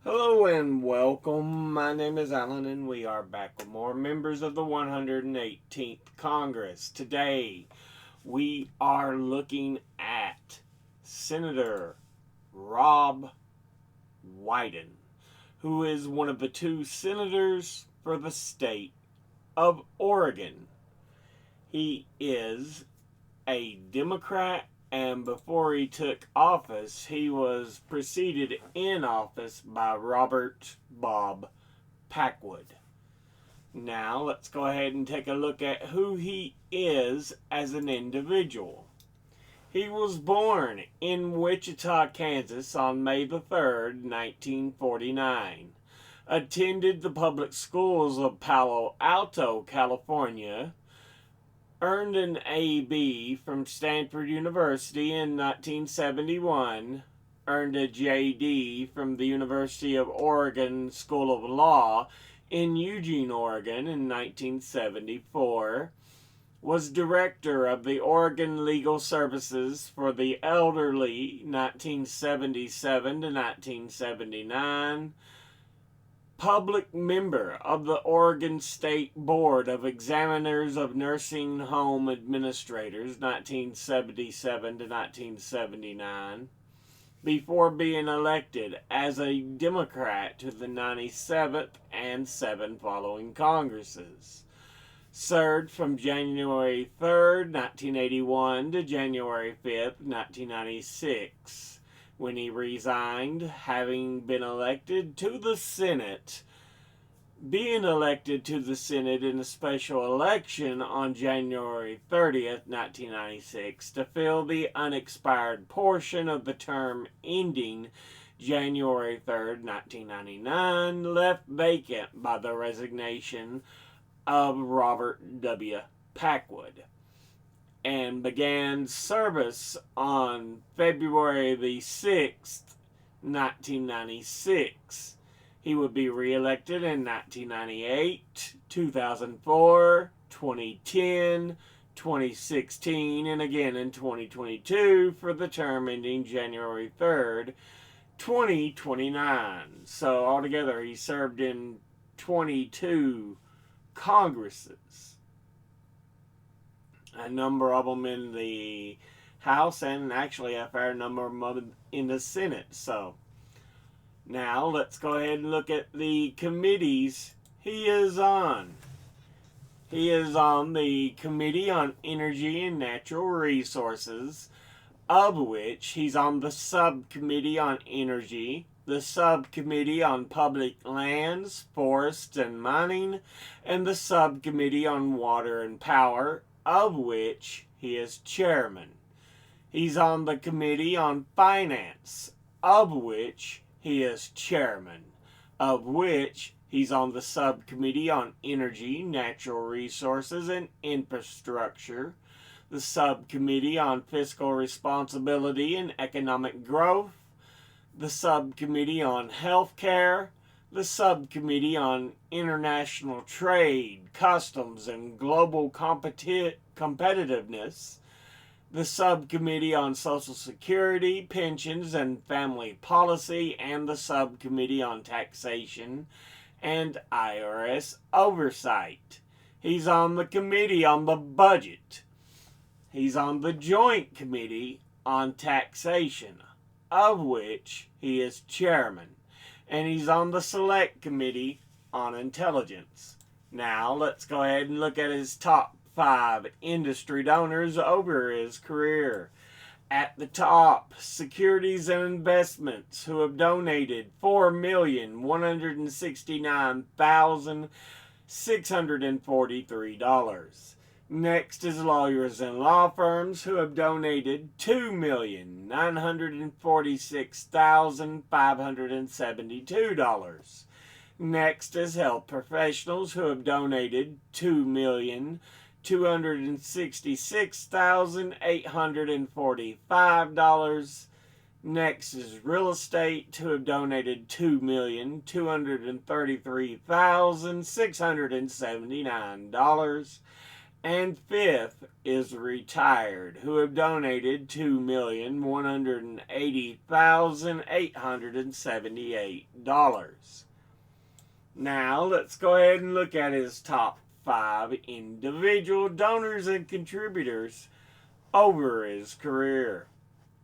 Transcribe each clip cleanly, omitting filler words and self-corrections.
Hello and welcome. My name is Alan, and we are back with more members of the 118th Congress. Today, we are looking at Senator Rob Wyden, who is one of the two senators for the state of Oregon. He is a Democrat, and before he took office, he was preceded in office by Robert Bob Packwood. Now, let's go ahead and take a look at who he is as an individual. He was born in Wichita, Kansas on May the 3rd, 1949. Attended the public schools of Palo Alto, California. Earned an AB from Stanford University in 1971. Earned a JD from the University of Oregon School of Law in Eugene, Oregon in 1974. Was director of the Oregon Legal Services for the Elderly 1977 to 1979. Public member of the Oregon State Board of Examiners of Nursing Home Administrators 1977 to 1979. Before being elected as a Democrat to the 97th and 7 following Congresses. Served from January 3rd, 1981 to January 5th, 1996, when he resigned, having been elected to the Senate. Being elected to the Senate in a special election on January 30th, 1996, to fill the unexpired portion of the term ending January 3rd, 1999, left vacant by the resignation of Robert W. Packwood, and began service on February the 6th, 1996. He would be reelected in 1998, 2004, 2010, 2016, and again in 2022 for the term ending January 3rd, 2029. So altogether, he served in 22 Congresses. A number of them in the House, and actually a fair number of them in the Senate. So now let's go ahead and look at the committees he is on. He is on the Committee on Energy and Natural Resources, of which he's on the Subcommittee on Energy, the Subcommittee on Public Lands, Forests, and Mining, and the Subcommittee on Water and Power, of which he is chairman. He's on the Committee on Finance, of which he is chairman, of which he's on the Subcommittee on Energy, Natural Resources, and Infrastructure, the Subcommittee on Fiscal Responsibility and Economic Growth, the Subcommittee on Healthcare, the Subcommittee on International Trade, Customs, and Global Competitiveness, the Subcommittee on Social Security, Pensions, and Family Policy, and the Subcommittee on Taxation and IRS Oversight. He's on the Committee on the Budget. He's on the Joint Committee on Taxation, of which he is chairman. And he's on the Select Committee on Intelligence. Now, let's go ahead and look at his top 5 industry donors over his career. At the top, Securities and Investments, who have donated $4,169,643. Next is lawyers and law firms, who have donated $2,946,572. Next is health professionals, who have donated $2,266,845. Next is real estate, who have donated $2,233,679. And fifth is retired, who have donated $2,180,878. Now let's go ahead and look at his top 5 individual donors and contributors over his career.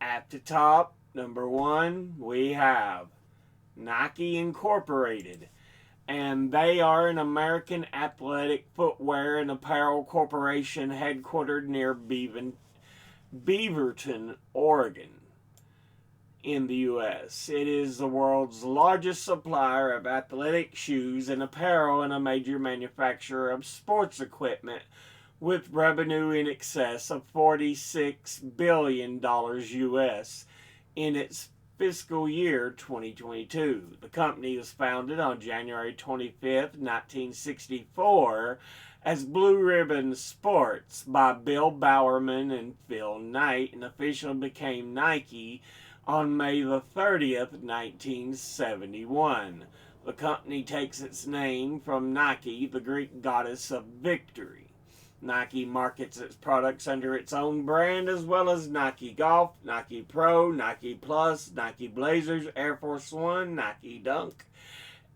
At the top, number 1, we have Nike Incorporated, and they are an American athletic footwear and apparel corporation headquartered near Beaverton, Oregon, in the U.S. It is the world's largest supplier of athletic shoes and apparel and a major manufacturer of sports equipment with revenue in excess of $46 billion U.S. in its fiscal year 2022. The company was founded on January 25th, 1964 as Blue Ribbon Sports by Bill Bowerman and Phil Knight, and officially became Nike on May the 30th, 1971. The company takes its name from Nike, the Greek goddess of victory. Nike markets its products under its own brand, as well as Nike Golf, Nike Pro, Nike Plus, Nike Blazers, Air Force One, Nike Dunk,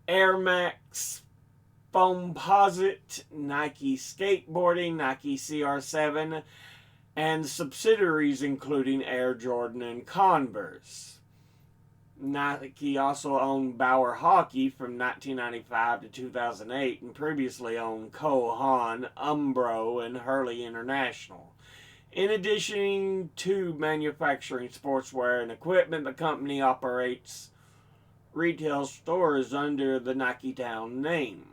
Air Max, Foamposite, Nike Skateboarding, Nike CR7, and subsidiaries including Air Jordan and Converse. Nike also owned Bauer Hockey from 1995 to 2008 and previously owned Cole Haan, Umbro, and Hurley International. In addition to manufacturing sportswear and equipment, the company operates retail stores under the Nike Town name.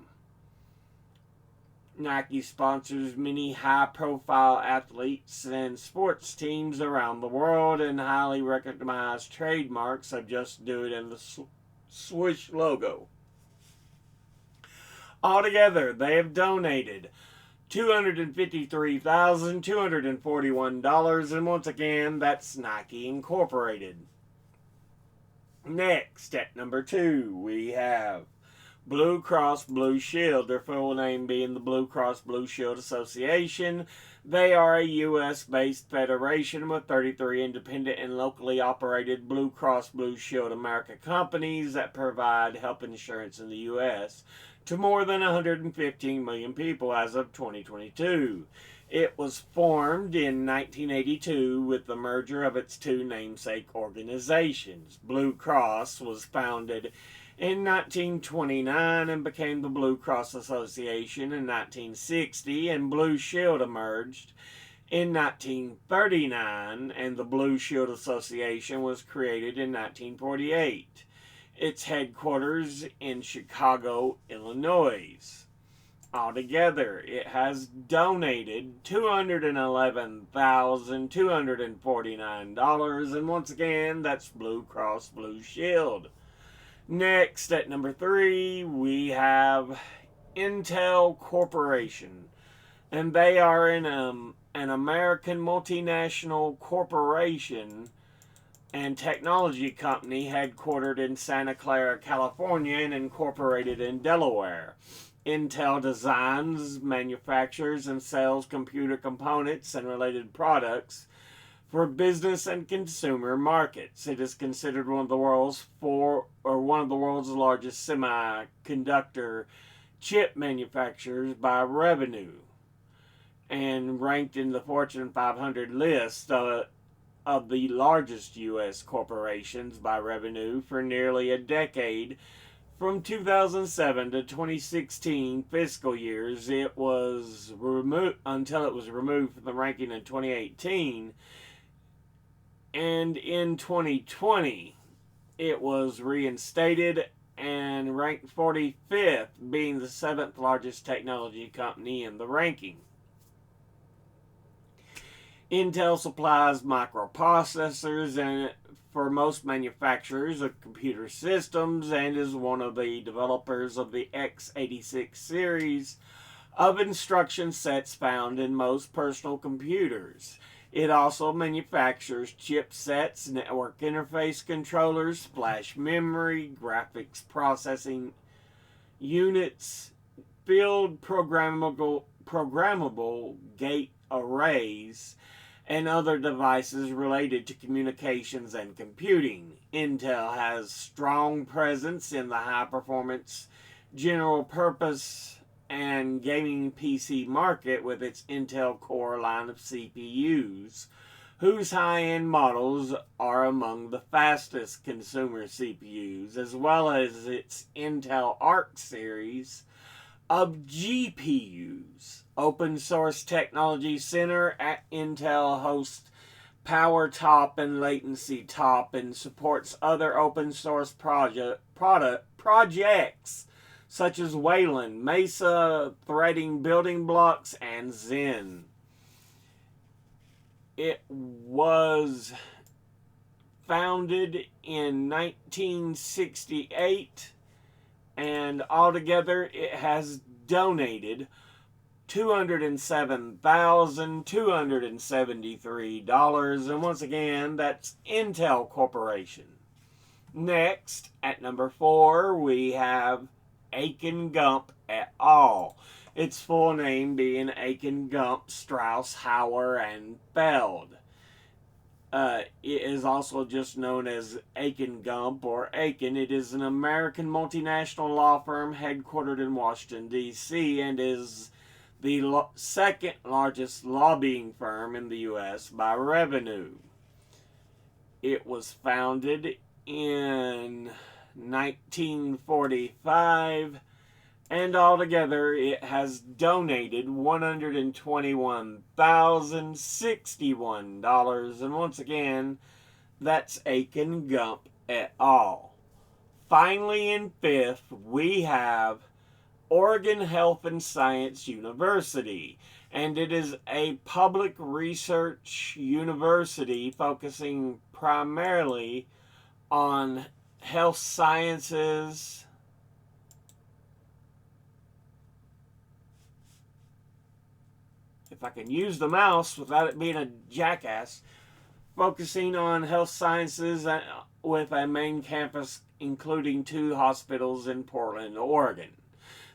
Nike sponsors many high-profile athletes and sports teams around the world, and highly recognized trademarks of Just Do It and the swoosh logo. Altogether, they have donated $253,241, and once again, that's Nike Incorporated. Next, at number 2, we have Blue Cross Blue Shield, their full name being the Blue Cross Blue Shield Association. They are a U.S.-based federation with 33 independent and locally operated Blue Cross Blue Shield America companies that provide health insurance in the U.S. to more than 115 million people as of 2022. It was formed in 1982 with the merger of its two namesake organizations. Blue Cross was founded in 1929 and became the Blue Cross Association in 1960, and Blue Shield emerged in 1939, and the Blue Shield Association was created in 1948. Its headquarters in Chicago, Illinois. Altogether, it has donated $211,249, and once again, that's Blue Cross Blue Shield. Next, at number 3, we have Intel Corporation, and they are an American multinational corporation and technology company headquartered in Santa Clara, California, and incorporated in Delaware. Intel designs, manufactures, and sells computer components and related products for business and consumer markets. It is considered one of the world's largest semiconductor chip manufacturers by revenue, and ranked in the Fortune 500 list of the largest U.S. corporations by revenue for nearly a decade. From 2007 to 2016 fiscal years, it was removed until it was removed from the ranking in 2018. And in 2020, it was reinstated and ranked 45th, being the 7th largest technology company in the ranking. Intel supplies microprocessors and for most manufacturers of computer systems, and is one of the developers of the x86 series of instruction sets found in most personal computers. It also manufactures chipsets, network interface controllers, flash memory, graphics processing units, field programmable programmable gate arrays and other devices related to communications and computing. Intel has strong presence in the high-performance, general-purpose, and gaming PC market with its Intel Core line of CPUs, whose high-end models are among the fastest consumer CPUs, as well as its Intel Arc series of GPUs. Open Source Technology Center at Intel hosts Power Top and Latency Top and supports other open source projects such as Wayland, Mesa, Threading Building Blocks, and Zen. It was founded in 1968, and altogether it has donated $207,273. And once again, that's Intel Corporation. Next, at number 4, we have Aiken Gump et al. Its full name being Aiken Gump, Strauss, Hauer, and Feld. It is also just known as Aiken Gump or Aiken. It is an American multinational law firm headquartered in Washington, D.C. and is the second largest lobbying firm in the U.S. by revenue. It was founded in 1945, and altogether it has donated $121,061. And once again, that's Aiken Gump et al. Finally, in 5th, we have Oregon Health and Science University, and it is a public research university focusing primarily on health sciences, if I can use the mouse without it being a jackass, focusing on health sciences with a main campus including 2 hospitals in Portland, Oregon.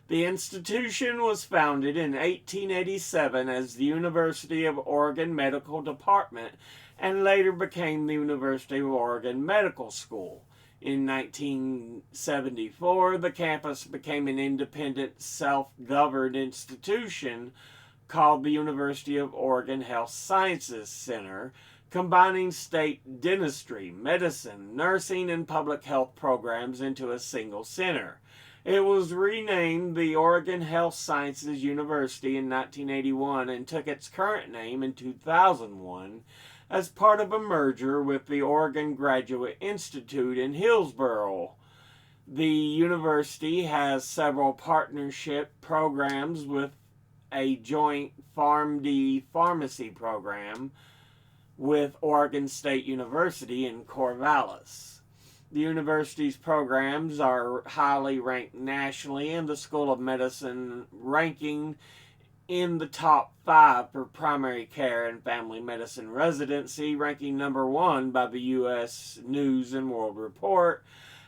The institution was founded in 1887 as the University of Oregon Medical Department and later became the University of Oregon Medical School. In 1974, the campus became an independent, self-governed institution called the University of Oregon Health Sciences Center, combining state dentistry, medicine, nursing, and public health programs into a single center. It was renamed the Oregon Health Sciences University in 1981 and took its current name in 2001 as part of a merger with the Oregon Graduate Institute in Hillsboro. The university has several partnership programs with a joint PharmD pharmacy program with Oregon State University in Corvallis. The university's programs are highly ranked nationally, and the School of Medicine ranking in the top 5 for primary care and family medicine residency, ranking number 1 by the U.S. News and World Report,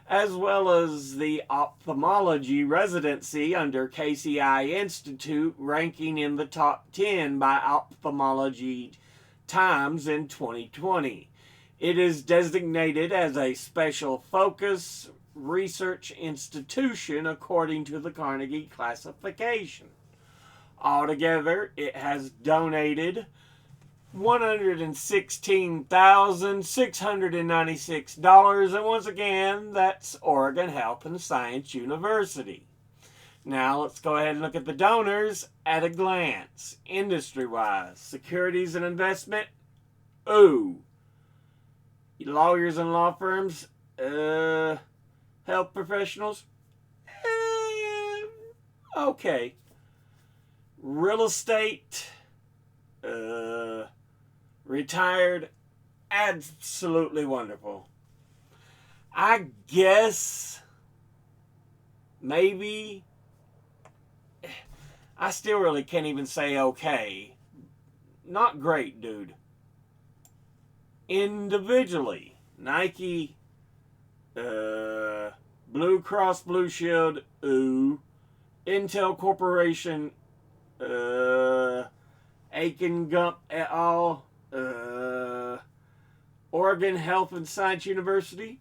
as well as the ophthalmology residency under KCI Institute, ranking in the top 10 by Ophthalmology Times in 2020. It is designated as a special focus research institution according to the Carnegie classification. Altogether, it has donated $116,696, and once again, that's Oregon Health and Science University. Now, let's go ahead and look at the donors at a glance. Industry-wise, securities and investment, ooh. Lawyers and law firms, health professionals, okay. Real estate, retired, absolutely wonderful. I guess, maybe, I still really can't even say okay. Not great, dude. Individually, Nike, Blue Cross Blue Shield, ooh. Intel Corporation, Aiken Gump et al. Oregon Health and Science University,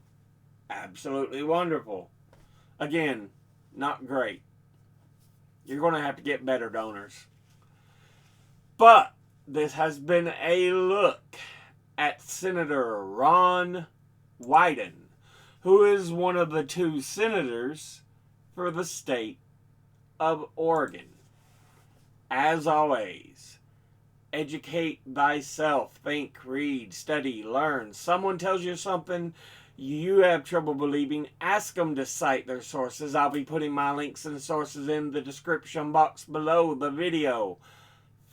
absolutely wonderful. Again, not great. You're going to have to get better donors. But this has been a look at Senator Ron Wyden, who is one of the 2 senators for the state of Oregon. As always, educate thyself, think, read, study, learn. Someone tells you something you have trouble believing, ask them to cite their sources. I'll be putting my links and sources in the description box below the video.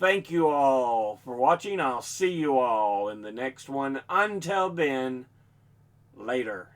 Thank you all for watching. I'll see you all in the next one. Until then, later.